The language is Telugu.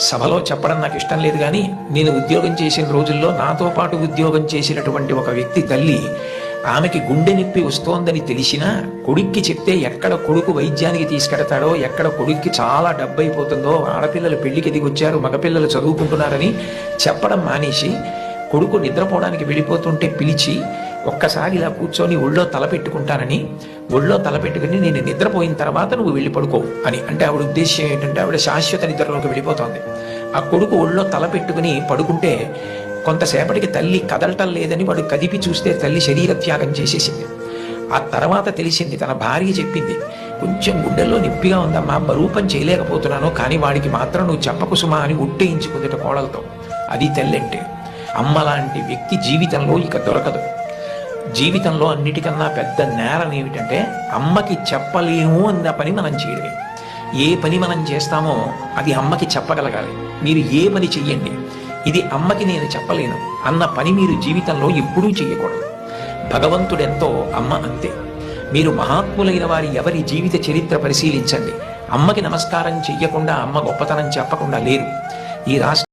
సభలో చెప్పడం నాకు ఇష్టం లేదు, కానీ నేను ఉద్యోగం చేసిన రోజుల్లో నాతో పాటు ఉద్యోగం చేసినటువంటి ఒక వ్యక్తి తల్లి, ఆమెకి గుండె నొప్పి వస్తోందని తెలిసినా కొడుక్కి చెప్తే ఎక్కడ కొడుకు వైద్యానికి తీసుకెడతాడో, ఎక్కడ కొడుక్కి చాలా డబ్బు అయిపోతుందో, ఆడపిల్లలు పెళ్లికి దిగొచ్చారు, మగపిల్లలు చదువుకుంటున్నారని చెప్పడం మానేసి కొడుకు నిద్రపోవడానికి వెళ్ళిపోతుంటే పిలిచి ఒక్కసారి ఇలా కూర్చొని ఒళ్ళో తలపెట్టుకుంటానని, ఒళ్ళో తలపెట్టుకుని నేను నిద్రపోయిన తర్వాత నువ్వు వెళ్ళి పడుకో అని. అంటే ఆవిడ ఉద్దేశ్యం ఏంటంటే ఆవిడ శాశ్వత నిద్రలోకి వెళ్ళిపోతోంది. ఆ కొడుకు ఒళ్ళో తలపెట్టుకుని పడుకుంటే కొంతసేపటికి తల్లి కదలటం లేదని వాడు కదిపి చూస్తే తల్లి శరీర త్యాగం చేసేసింది. ఆ తర్వాత తెలిసింది, తన భార్య చెప్పింది, కొంచెం గుండెల్లో నొప్పిగా ఉందమ్మా, బరూపం చేయలేకపోతున్నాను, కానీ వాడికి మాత్రం నువ్వు చెప్పకు సుమా అని ఒట్టేయించుకుందట కోడలతో. అది తల్లంటే. అమ్మ లాంటి వ్యక్తి జీవితంలో ఇక దొరకదు. జీవితంలో అన్నిటికన్నా పెద్ద నేరం ఏమిటంటే అమ్మకి చెప్పలేము అన్న పని మనం చేయడమే. ఏ పని మనం చేస్తామో అది అమ్మకి చెప్పగలగాలి. మీరు ఏ పని చెయ్యండి, ఇది అమ్మకి నేను చెప్పలేను అన్న పని మీరు జీవితంలో ఎప్పుడూ చేయకూడదు. భగవంతుడెంతో అమ్మ అంతే. మీరు మహాత్ములైన వారి ఎవరి జీవిత చరిత్ర పరిశీలించండి. అమ్మకి నమస్కారం చెయ్యకుండా, అమ్మ గొప్పతనం చెప్పకుండా లేరు. ఈ రాష్ట్ర